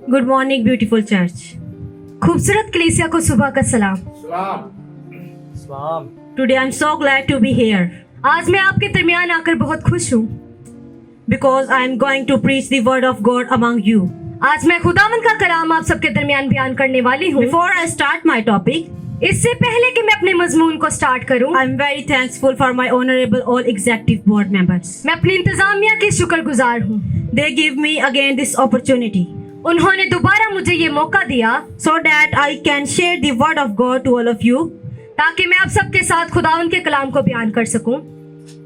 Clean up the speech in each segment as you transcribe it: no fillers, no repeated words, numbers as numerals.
Good morning beautiful church. खूबसूरत कलीसिया को सुबह का सलाम। Today I am so glad to be here आज मैं आपके दरमियान आकर बहुत खुश हूँ because I am going to preach the word of God among you. आज मैं खुदावंद का कलाम आप सबके दरमियान बयान करने वाली हूँ। Before I start my topic, इससे पहले कि मैं अपने मजमून को स्टार्ट करूँ, I am very thanksful for my honourable all executive board members. मैं अपनी इंतजामिया की शुक्रगुजार हूँ। They give me again this opportunity उन्होंने दोबारा मुझे ये मौका दिया so that I can share the word of God to all of you. ताकि मैं आप सबके साथ खुदावंद के कलाम को बयान कर सकूं।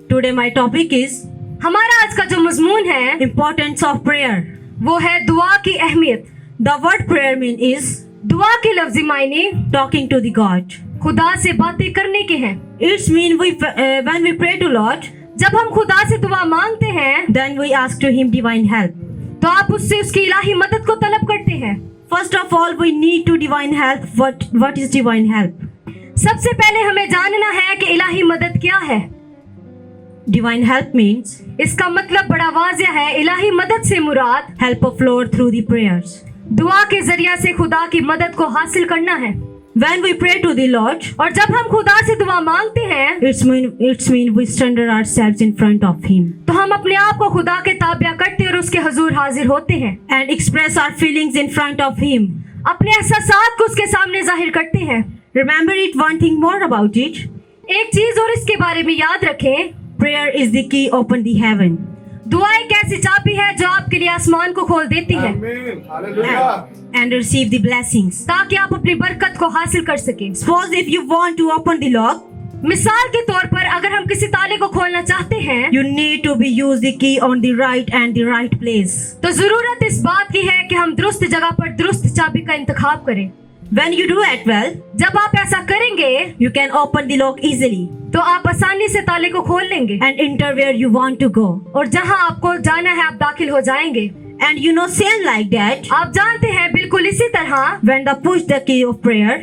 Today my topic is हमारा आज का जो मजमून है importance of prayer. वो है दुआ की अहमियत। The word prayer mean is दुआ के लफ्जी मायने talking to the God. खुदा से बातें करने के हैं। It's mean when we pray to Lord, जब हम खुदा से दुआ मांगते हैं then we ask to Him divine help. तो आप उससे उसकी इलाही मदद को तलब करते हैं। First of all, we need to divine help. What is divine help? सबसे पहले हमें जानना है कि इलाही मदद क्या है। Divine help means इसका मतलब बड़ा वाज़िह है। इलाही मदद से मुराद help of Lord through the prayers. दुआ के जरिया से खुदा की मदद को हासिल करना है। When we pray to the Lord, और जब हम खुदा से दुआ मांगते हैं it's mean we surrender ourselves in front of Him तो हम अपने आप को खुदा के ताबिया करते और उसके हुजूर हाजिर होते हैं and express our feelings in front of Him. अपने एहसासात को उसके सामने जाहिर करते हैं। Remember it one thing more about it. एक चीज और इसके बारे में याद रखें, Prayer is the key open the heaven. दुआ एक ऐसी चाबी है जो आपके लिए आसमान को खोल देती है and receive the blessings. ताकि आप अपनी बरकत को हासिल कर सकें। Suppose if you want to open the lock, मिसाल के तौर पर अगर हम किसी ताले को खोलना चाहते हैं you need to be use the key on the right and the right place. तो जरूरत इस बात की है कि हम दुरुस्त जगह पर दुरुस्त चाबी का इंतखाब करें। When you do it well, जब आप ऐसा करेंगे you can open the lock easily तो आप आसानी से ताले को खोल लेंगे and enter where you want to go. और जहां आपको जाना है आप दाखिल हो जाएंगे। And you know same like that, आप जानते हैं बिल्कुल इसी तरह when the push the key of prayer,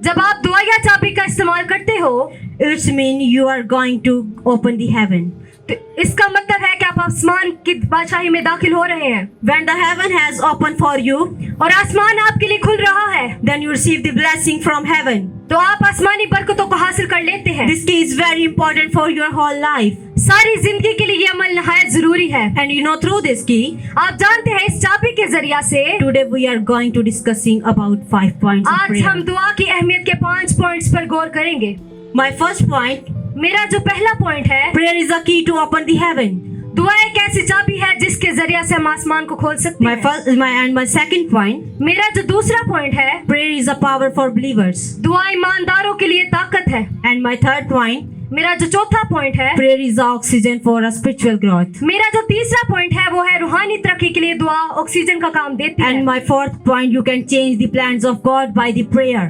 जब आप दुआ या चाबी का इस्तेमाल करते हो it's mean you are going to open the heaven. तो इसका मतलब है कि आप आसमान की बादशाही में दाखिल हो रहे हैं। When the heaven has opened for you, और आसमान आपके लिए खुल रहा है then you receive the blessing from heaven. तो आप आसमानी बरकतों को हासिल कर लेते हैं। This key is very important for your whole life. सारी जिंदगी के लिए ये अमल नहायत जरूरी है। And you know through this key, आप जानते हैं इस चाबी के जरिया से today we are going to discussing about 5 points of आज prayer. हम दुआ की अहमियत के 5 पॉइंट्स पर गौर करेंगे। My first point, मेरा जो पहला पॉइंट है, prayer is a key to open the heaven. दुआ एक ऐसी चाबी है जिसके जरिया से हम आसमान को खोल सकते हैं। My second point, मेरा जो दूसरा पॉइंट है, prayer is a power for believers. दुआ ईमानदारों के लिए ताकत है। And my third point, मेरा जो चौथा पॉइंट है, prayer is the oxygen for a spiritual growth. मेरा जो तीसरा पॉइंट है वो है रूहानी तरक्की के लिए दुआ ऑक्सीजन का काम देती है। And my fourth point, you can change the plans of God by the prayer.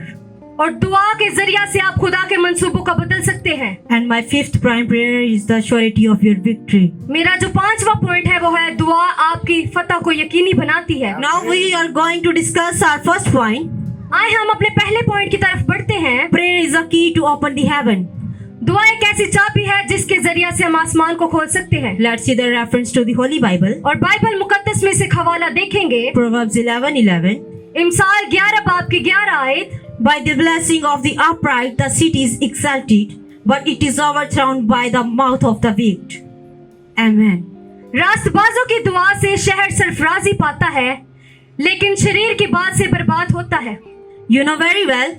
और दुआ के जरिया से आप खुदा के मंसूबों को बदल सकते हैं। And my fifth point, prayer is the surety of your victory. मेरा जो 5वां पॉइंट है वो है दुआ आपकी फतह को यकीनी बनाती है। Now we are going to discuss our first point. आए हम अपने पहले पॉइंट की तरफ बढ़ते हैं। Prayer is a key to open the heaven. दुआ एक ऐसी चाबी है जिसके जरिया से हम आसमान को खोल सकते हैं। Let's see the reference to the Holy Bible. और बाइबल मुकद्दस में से हवाला देखेंगे। Proverbs 11:11. इमसाल 11 बाब की 11 आयत। By the blessing of the upright the city is exalted, but it is overthrown by the mouth of the wicked. Amen. रास्तबाजों की दुआ से शहर सरफराजी पाता है, लेकिन शरीर की बात से बर्बाद होता है। You know very well,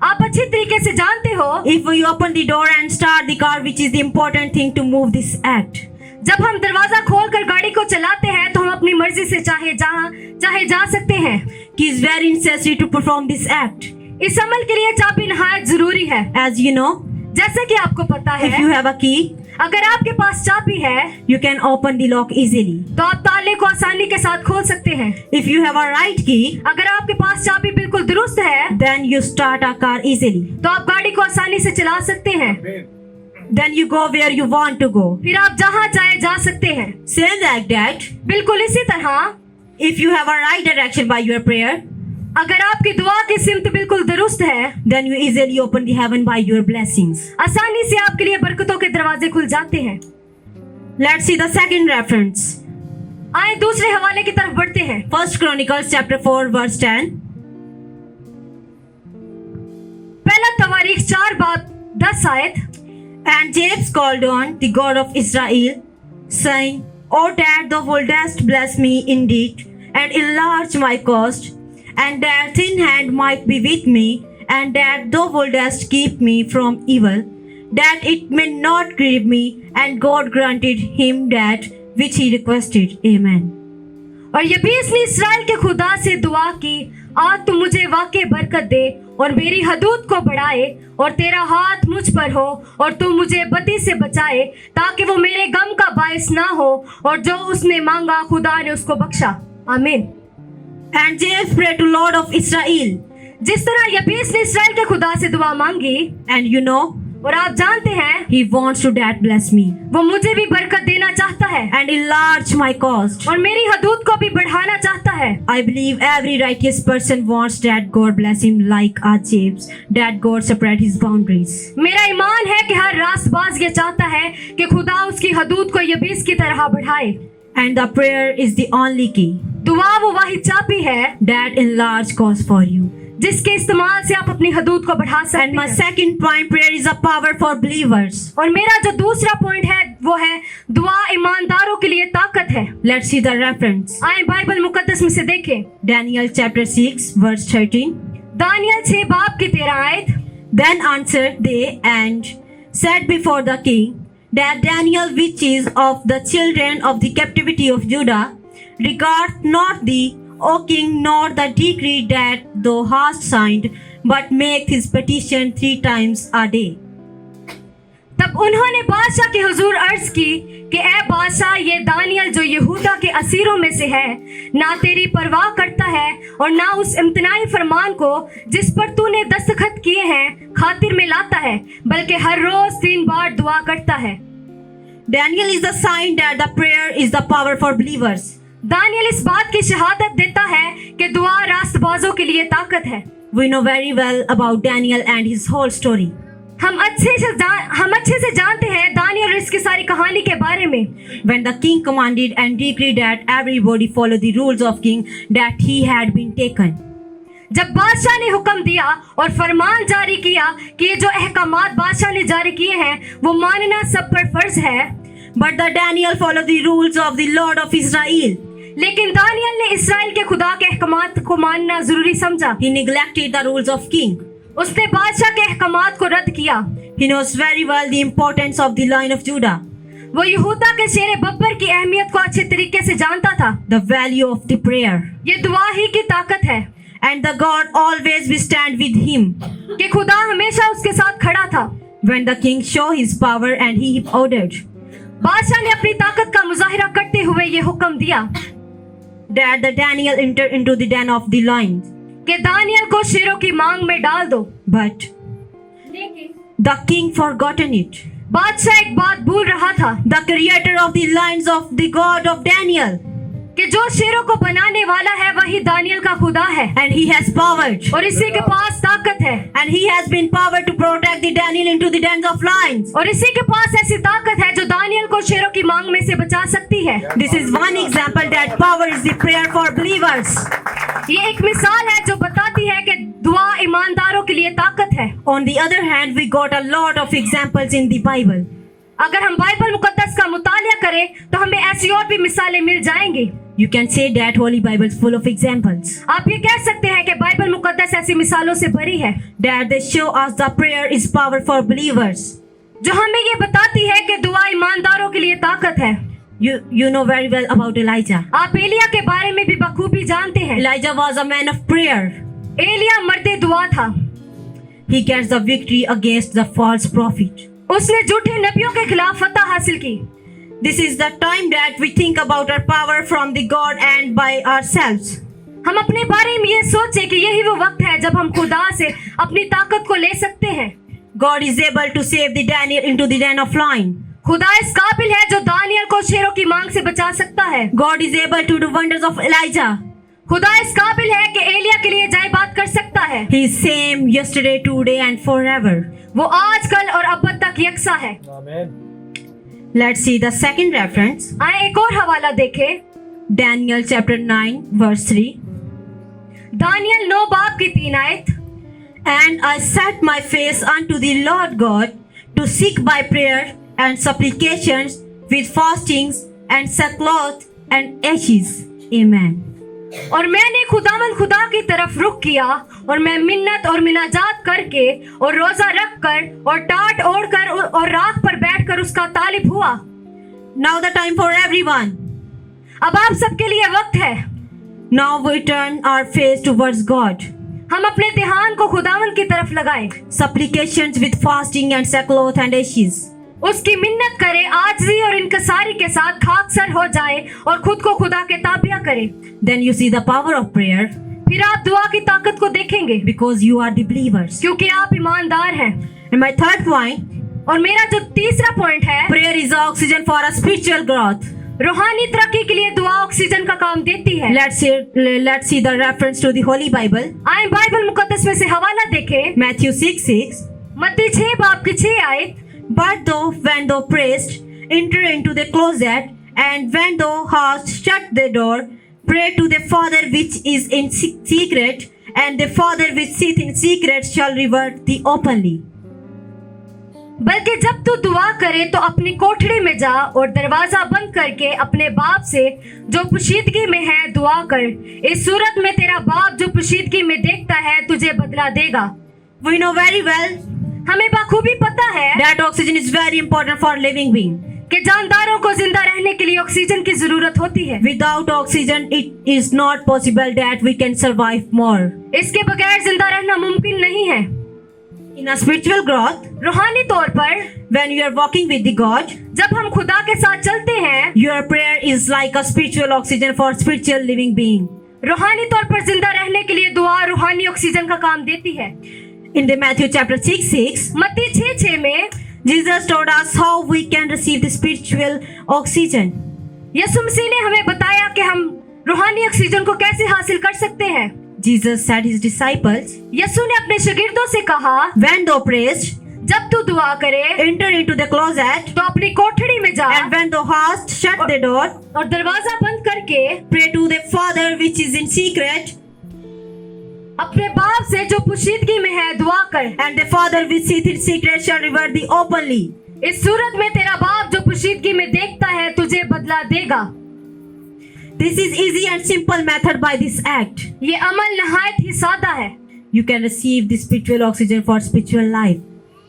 आप अच्छी तरीके से जानते हो, if we open the door and start the car, which is the important thing to move this act. जब हम दरवाजा खोलकर गाड़ी को चलाते हैं तो हम अपनी मर्जी से चाहे जा सकते हैं। Key is very necessary to perform this act. इस अमल के लिए चाबी नहायत जरूरी है। As you know, जैसे कि आपको पता है, if you have a key, अगर आपके पास चाबी है, you can open the lock easily. तो आप ताले को आसानी के साथ खोल सकते हैं। If you have a right key, अगर आपके पास चाबी बिल्कुल दुरुस्त है, then you start a car easily. तो आप गाड़ी को आसानी से चला सकते हैं। Then you go where you want to go. फिर आप जहाँ चाहे जा सकते हैं। Same like that, बिल्कुल इसी तरह, if you have a right direction by your prayer, अगर आपकी दुआ की सिमत बिल्कुल दुरुस्त है, then you easily open the heaven by your blessings. आसानी से आपके लिए बरकतों के दरवाजे खुल जाते हैं। Let's see the second reference. आए दूसरे हवाले की तरफ बढ़ते हैं। 1 Chronicles chapter 4 verse 10. पहला तवारीख 4 बाब 10 आयत। And Jabez called on the God of Israel, saying, O that thou wouldest bless me indeed, and enlarge my cost, and that thin hand might be with me, and that thou wouldest keep me from evil, that it may not grieve me. And God granted him that which he requested. Amen. और यबीस ने Israel के खुदा से दुआ की, आज तू मुझे वाकई बरकत दे और मेरी हदूद को बढ़ाए, और तेरा हाथ मुझ पर हो, और तू मुझे बदी से बचाए, ताकि वो मेरे गम का बायस ना हो, और जो उसने मांगा खुदा ने उसको बख्शा। आमीन। And Jabez prayed to Lord of Israel. जिस तरह यबीस ने इसराइल के खुदा से दुआ मांगी, And you know, और आप जानते हैं, he wants to that bless me वो मुझे भी बरकत देना चाहता है and enlarge my cost. और मेरी हदूद को भी बढ़ाना चाहता है। I believe every righteous person wants that God bless him like our Jabez, that God separate his boundaries. मेरा ईमान है कि हर रास्तबाज ये चाहता है कि खुदा उसकी हदूद को यबीस की तरह बढ़ाए। And the prayer is the only key दुआ वो वाहिद चाबी है that enlarge cause for you. जिसके इस्तेमाल से आप अपनी हदूद को बढ़ा And सकते my हैं। second point, prayer is a power for believers. और मेरा जो दूसरा पॉइंट है वो है दुआ ईमानदारों के लिए ताकत है। Let's see the reference. आए बाइबल मुकद्दस में से देखें। Daniel chapter 6 verse 13. दानियल 6 बाब की 13 आयत। Then answered they and said before the king, that Daniel which is of the children of the captivity of Judah regard not thee, O king, nor the decree that thou hast signed, but make his petition 3 times a day. तब उन्होंने बादशाह के हुजूर अर्ज की कि ए बादशाह, ये Daniel जो यहूदा के असीरों में से है, ना तेरी परवाह करता है और ना उस इम्तिनाई फरमान को जिस पर तूने दस्तखत किए हैं खातिर में लाता है, बल्कि हर रोज 3 बार दुआ करता है। Daniel is the sign that the prayer is the power for believers. Daniel इस बात की शहादत देता है कि दुआ रास्तबाजों के लिए ताकत है। We know very well about Daniel and his whole story. हम अच्छे से जानते हैं दानियल और इसकी सारी कहानी के बारे में। When the king commanded and decreed that everybody follow the rules of king that he had been taken. जब बादशाह ने हुक्म दिया और फरमान जारी किया कि ये जो अहकामात बादशाह ने जारी किए हैं वो मानना सब पर फर्ज है। But the Daniel followed the rules of the Lord of Israel. लेकिन दानियल ने इस्राएल के खुदा के अहकामात को मानना जरूरी समझा। He neglected the rules of king. उसने बादशाह के अहकामात को रद्द किया। He knows very well the importance of the line of Judah. वो यहूदा के शेर बब्बर की अहमियत को अच्छे तरीके से जानता था। The value of the prayer. ये दुआ ही की ताकत है। And the God always will stand with him. कि खुदा हमेशा उसके साथ खड़ा था। When the king show his power and he ordered. बादशाह ने अपनी ताकत का मुजाहिरा करते हुए ये हुक्म दिया that the Daniel enter into the den of the lions. कि दानियल को शेरों की मांग में डाल दो। But the king forgotten it. बादशाह एक बात भूल रहा था The creator of the lions of the God of Daniel. कि जो शेरों को बनाने वाला है वही दानियल का खुदा है And he has power. और इसी के पास ताकत है And he has been power to protect the Daniel into the dens of lions. और इसी के पास ऐसी ताकत है जो दानियल को शेरों की मांग में से बचा सकती है। This is one example that power is the prayer for believers. ये एक मिसाल है जो बताती है कि दुआ ईमानदारों के लिए ताकत है। On the other hand, we got a lot of examples in the Bible. अगर हम बाइबल मुकद्दस का मुतालिया करें तो हमें ऐसी और भी मिसालें मिल जाएंगी। You can say that Holy Bible is full of examples. आप ये कह सकते हैं कि बाइबल मुकद्दस ऐसी मिसालों से भरी है That they show us the prayer is power for believers. जो हमें ये बताती है कि दुआ ईमानदारों के लिए ताकत है। You know very well about Elijah. आप एलिया के बारे में भी बखूबी जानते हैं। Elijah was a man of prayer. Elia मर्दे दुआ था। He gets the victory against the false prophet. उसने झूठे नबियों के खिलाफ फतह हासिल की। This is the time that we think about our power from the God and by ourselves. हम अपने बारे में ये सोचें कि यही वो वक्त है जब हम खुदा से अपनी ताकत को ले सकते हैं। God is able to save the Daniel into the den of lion. खुदा इस काबिल है जो दानियल को शेरों की मांग से बचा सकता है। God is able to do wonders of Elijah. खुदा इस काबिल है कि एलिया के लिए जय बात कर सकता है। He is same yesterday, today and forever. वो आज कल और अब तक यकसा है। Let's see the second reference. आए एक और हवाला देखें। Daniel chapter 9 verse 3. दानियल 9 बाब की 3 आयत। And I set my face unto the Lord God to seek by prayer and supplications with fastings and sackcloth and ashes. Amen. और मैंने खुदावंद खुदा की तरफ रुख किया और मैं मिन्नत और मिनाजात करके और रोजा रख कर और टाट ओढ़ कर और राख पर बैठकर उसका तालिब हुआ। Now the time for everyone. अब आप सबके लिए वक्त है। Now we turn our face towards God. हम अपने ध्यान को खुदावंद की तरफ लगाएं। Supplications with fasting and sackcloth and ashes. उसकी मिन्नत करें, आजिज़ी और इनकसारी के साथ खाकसर हो जाए और खुद को खुदा के ताबिया करें। Then you see the power of prayer फिर आप दुआ की ताकत को देखेंगे because you are the believers. क्योंकि आप ईमानदार हैं। And my third point, और मेरा जो तीसरा पॉइंट है, prayer is the oxygen for a spiritual growth. रूहानी तरक्की के लिए दुआ ऑक्सीजन का काम देती है। Let's see the reference to the Holy Bible. आए बाइबल मुकद्दस में से हवाला देखें। Matthew 6:6. मत्ती 6 बाब की 6 आयत। But thou, when thou prayest, enter into the closet, and when thou hast shut the door, pray to the Father which is in secret, and the Father which sitteth in secret shall reward thee openly. बल्कि जब तू दुआ करे तो अपनी कोठड़ी में जा और दरवाजा बंद करके अपने बाप से जो पोशीदगी में है दुआ कर। इस सूरत में तेरा बाप जो पोशीदगी में देखता है तुझे बदला देगा। We know very well हमें बखूबी पता है that oxygen is very important for living being. कि जानदारों को जिंदा रहने के लिए ऑक्सीजन की जरूरत होती है। Without oxygen, it is not possible that we can survive more. इसके बगैर जिंदा रहना मुमकिन नहीं है। In a spiritual growth, रूहानी तौर पर when you are walking with the God, जब हम खुदा के साथ चलते हैं, your prayer is like a spiritual oxygen for spiritual living being. रूहानी तौर पर जिंदा रहने के लिए दुआ रूहानी ऑक्सीजन का काम देती है। In the Matthew chapter 6:6, मत्ती 6:6 में Jesus told us how we can receive the spiritual oxygen. यीशु मसीह ने हमें बताया कि हम रूहानी ऑक्सीजन को कैसे हासिल कर सकते हैं। Jesus said his disciples, यीशु ने अपने शागिर्दों से कहा, when thou prayest, जब तू दुआ करे enter into the closet, तो अपनी कोठड़ी में जा and when thou hast shut the door, और दरवाजा बंद करके pray to the Father which is in secret, अपने बाप से जो पोशीदगी में है दुआ कर। and the Father which sitteth in secret shall reward thee openly. इस सूरत में तेरा बाप जो पोशीदगी में देखता है तुझे बदला देगा। This is easy and simple method by this act. ये अमल नहायत ही सादा है। You can receive the spiritual oxygen for spiritual life.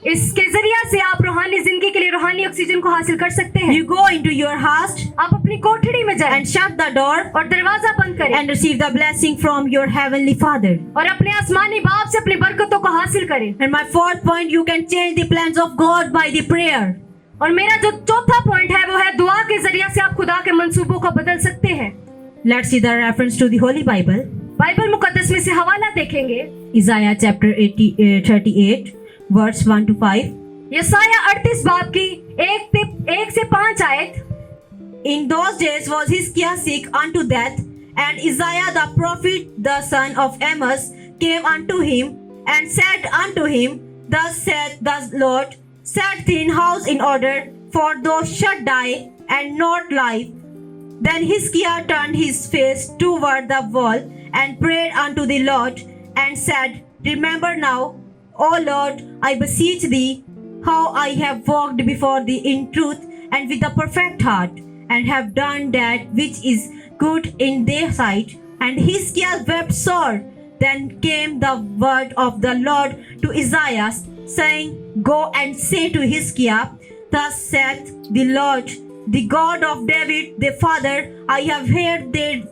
इसके जरिया से आप रूहानी जिंदगी के लिए रूहानी ऑक्सीजन को हासिल कर सकते हैं। You go into your house आप अपनी कोठड़ी में जाएं and shut the door और दरवाजा बंद करें and receive the blessing from your heavenly Father. और अपने आसमानी बाप से अपनी बरकतों को हासिल करें। And my fourth point, you can change the plans of God by the prayer. और मेरा जो चौथा पॉइंट है वो है दुआ के जरिया से आप खुदा के मंसूबों को बदल सकते हैं। Let's see the reference to the Holy Bible. Bible मुकद्दस में से हवाला देखेंगे। Isaiah chapter 38 verse 1 to 5. यसाया 38 बाब की 1 से 5 आयत। In those days was Hezekiah sick unto death, and Isaiah the prophet, the son of Amos, came unto him and said unto him, Thus saith the Lord, set thine house in order, for thou shalt die and not live. Then Hezekiah turned his face toward the wall and prayed unto the Lord and said, Remember now, O Lord, I beseech thee, how I have walked before thee in truth and with a perfect heart, and have done that which is good in thy sight. And Hezekiah wept sore. Then came the word of the Lord to Isaiah, saying, Go and say to Hezekiah, Thus saith the Lord, the God of David the father, I have heard their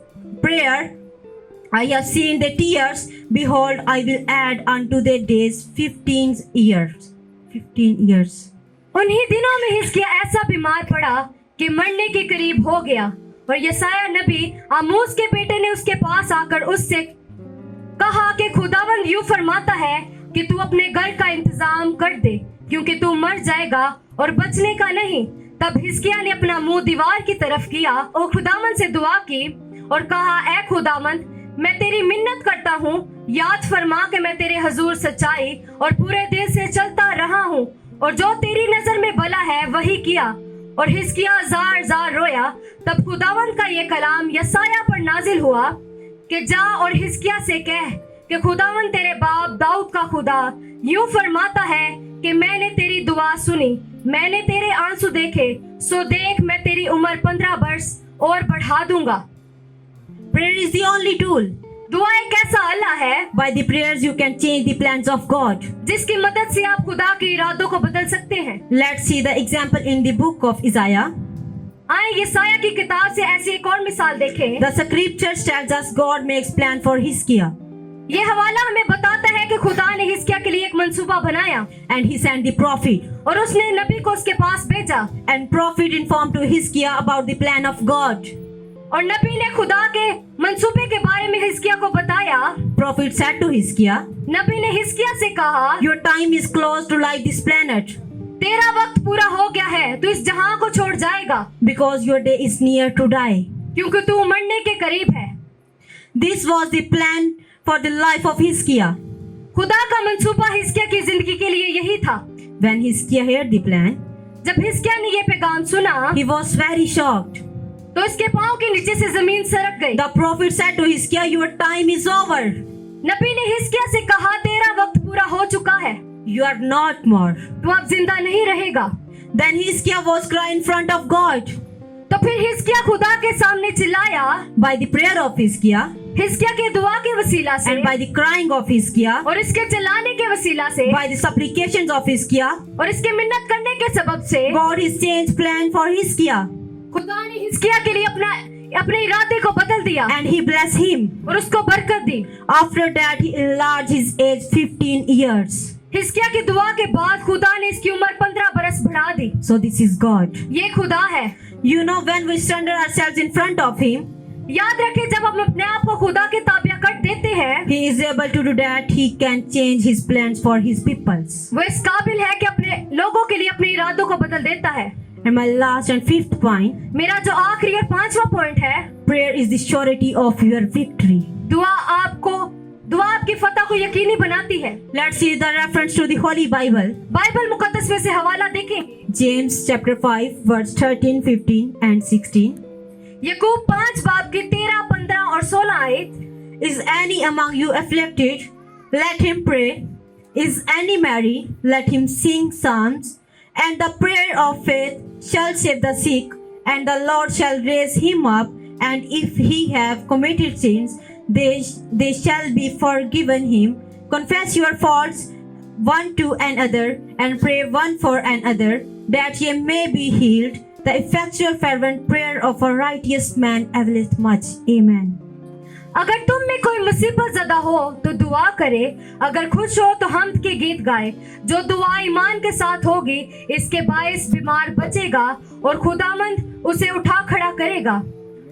prayer, I have seen their tears. Behold, I will add unto their days 15 years. 15 years. उन्हीं दिनों में हिजकिय्याह ऐसा बीमार पड़ा कि मरने के करीब हो गया, और यसाया नबी आमोस के बेटे ने उसके पास आकर उससे कहा कि खुदावंद यूं फरमाता है कि तू अपने घर का इंतजाम कर दे, क्योंकि तू मर जाएगा और बचने का नहीं। तब हिजकिय्याह ने अपना मुंह दीवार की तरफ किया और खुदावंद से दुआ की और कहा, ऐ खुदावंद, मैं तेरी मिन्नत करता हूँ, याद फरमा कि मैं तेरे हजूर सच्चाई और पूरे दिल से चलता रहा हूँ, और जो तेरी नजर में भला है वही किया, और हिजकिय्याह जार जार रोया। तब खुदावंद का ये कलाम यसायाह पर नाजिल हुआ कि जा और हिजकिय्याह से कह कि खुदावंद तेरे बाप दाऊद का खुदा यूं फरमाता है कि मैंने तेरी दुआ सुनी, मैंने तेरे आंसू देखे, सो देख मैं तेरी उम्र 15 वर्ष और बढ़ा दूंगा। Prayer is the only tool. दुआ एक ऐसा अल्लाह है By the prayers you can change the plans of God. जिसकी मदद से आप खुदा के इरादों को बदल सकते हैं। Let's see the example in the book of Isaiah. आए यसायाह की किताब से ऐसी एक और मिसाल देखें। The scriptures tells us God makes plan for Hizkiah, ये हवाला हमें बताता है कि खुदा ने हिजकिय्याह के लिए एक मंसूबा बनाया and He sent the prophet, और उसने नबी को उसके पास भेजा, and prophet informed to Hizkiah about the plan of God. और नबी ने खुदा के मंसूबे के बारे में हिजकिय्याह को बताया। Prophet said to Hizkiah, नबी ने हिजकिय्याह से कहा, your time is close to leave this planet, तेरा वक्त पूरा हो गया है, तू इस जहां को छोड़ जाएगा, because your day is near to die. क्योंकि तू मरने के करीब है। This was the plan for the life of Hizkiah. खुदा का मंसूबा हिजकिय्याह की जिंदगी के लिए यही था। When Hizkiah heard the plan, जब हिजकिय्याह ने ये पैगाम सुना he was very shocked. तो इसके पांव के नीचे से जमीन सरक गई। The prophet said to Hizkiah, your time is over. नबी ने हिजकिय्याह से कहा, तेरा वक्त पूरा हो चुका है, You are not more. तू अब जिंदा नहीं रहेगा। Then Hizkiah was crying in front of God. तो फिर हिजकिय्याह खुदा के सामने चिल्लाया। By the prayer of Hizkiah हिजकिय्याह के दुआ के वसीला से and by the crying of Hizkiah, और इसके चिल्लाने के वसीला से by the supplications of Hizkiah, और इसके मिन्नत करने के सबब से God has changed plan for Hizkiah, खुदा ने हिजकिय्याह के लिए अपने इरादे को बदल दिया and He blessed him. और उसको बरकत दी। After that, He enlarged his age 15 years. हिजकिय्याह की दुआ के बाद खुदा ने इसकी उम्र 15 बरस बढ़ा दी। So this is God. ये खुदा है। You know, when we surrender ourselves in front of Him, याद रखें, जब हम अपने आप को खुदा के ताबिया कर देते हैं, He is able to do that. He can change His plans for His peoples. वो इस काबिल है कि अपने लोगों के लिए अपने इरादों को बदल देता है। And my last and fifth point, मेरा जो आखिरी और 5वां पॉइंट है, prayer is the surety of your victory. दुआ आपकी फतह को यकीनी बनाती है। Let's see the reference to the Holy Bible. Bible मुकद्दस में से हवाला देखें। James chapter 5 verse 13, 15 and 16. याकूब 5 बाब की 13, 15 और 16 आयत। Is any among you afflicted? Let him pray. Is any merry? Let him sing psalms. And the prayer of faith shall save the sick, and the Lord shall raise him up. And if he have committed sins, they shall be forgiven him. Confess your faults one to another, and pray one for another, that ye may be healed. The effectual fervent prayer of a righteous man availeth much. Amen. अगर तुम में कोई मुसीबत ज़दा हो तो दुआ करे, अगर खुश हो तो हम्द के गीत गाए। जो दुआ ईमान के साथ होगी, इसके बायस बीमार बचेगा और खुदामंद उसे उठा खड़ा करेगा।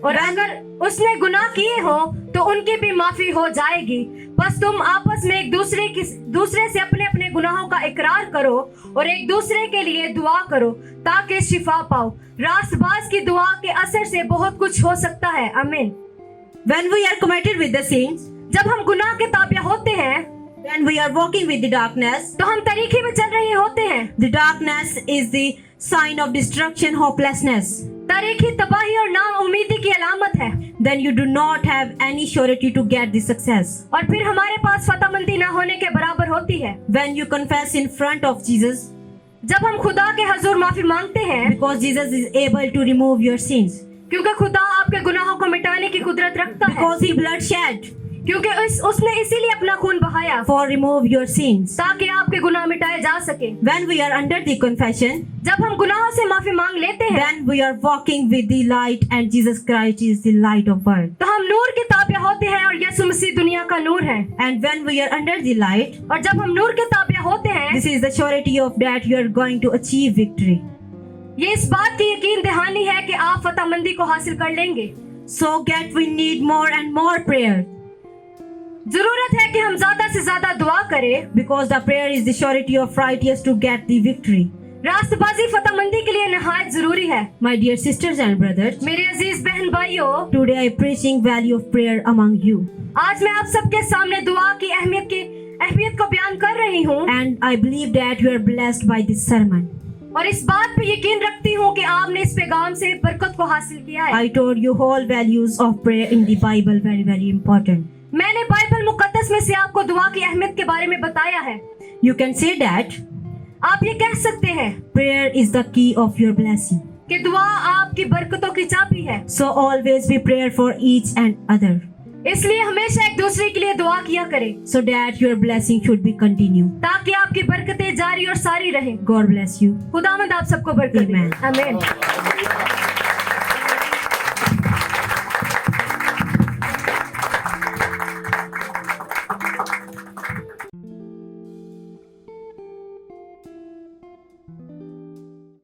और अगर उसने गुनाह किए हो तो उनकी भी माफी हो जाएगी। बस तुम आपस में एक दूसरे से अपने अपने गुनाहों का इकरार करो और एक दूसरे के लिए दुआ करो ताकि शिफा पाओ। रास्तबाज की दुआ के असर से बहुत कुछ हो सकता है। आमीन। When we are committed with the sins, जब हम गुनाह के ताबिया होते हैं, when we are walking with the darkness, तो हम तरीके में चल रहे होते हैं। the darkness is the sign of destruction, hopelessness. तारीखी तबाही और नाउमीदी की अलामत है। Then you do not have any surety to get the success. और फिर हमारे पास फतहमंदी ना होने के बराबर होती है। When you confess in front of Jesus, जब हम खुदा के हजूर माफी मांगते हैं, because Jesus is able to remove your sins, क्योंकि खुदा आपके गुनाहों को मिटाने की कुदरत रखता है, because He blood shed क्योंकि उसने इसीलिए अपना खून बहाया for remove your sins. ताकि आपके गुनाह मिटाए जा सके। When we are under the confession, जब हम गुनाहों से माफी मांग लेते हैं, then we are walking with the light, and Jesus Christ is the light of world. तो हम नूर के ताबिया होते हैं और यीशु मसीह दुनिया का नूर है। And when we are under the light, और जब हम नूर के ताबिया होते हैं, this is the surety of that you are going to achieve victory. ये इस बात की यकीन दहानी है कि आप फतहमंदी को हासिल कर लेंगे। So we need more and more prayer, जरूरत है कि हम ज्यादा से ज्यादा दुआ करें, because the prayer is the surety of righteous to get the victory. रास्तबाजी फतहमंदी के लिए नहायत जरूरी है। My dear sisters and brothers, मेरे अजीज बहन भाइयों, today I preaching value of prayer among you, आज मैं आप सबके सामने दुआ की अहमियत को बयान कर रही हूँ। and I believe that you are blessed by this sermon. और इस बात पे यकीन रखती हूँ कि आपने इस पैगाम से बरकत को हासिल किया है। I told you whole values of prayer in the Bible, very, very important. मैंने बाइबल मुकद्दस में से आपको दुआ की अहमियत के बारे में बताया है। You can say that आप ये कह सकते हैं prayer is the key of your blessing. कि दुआ आपकी बरकतों की चाबी है। So always be prayer for each and other, इसलिए हमेशा एक दूसरे के लिए दुआ किया करें so that your blessing should be continue. ताकि आपकी बरकतें जारी और सारी रहें। God bless you. खुदावंद आप सबको बरकत दे। Amen. आमीन।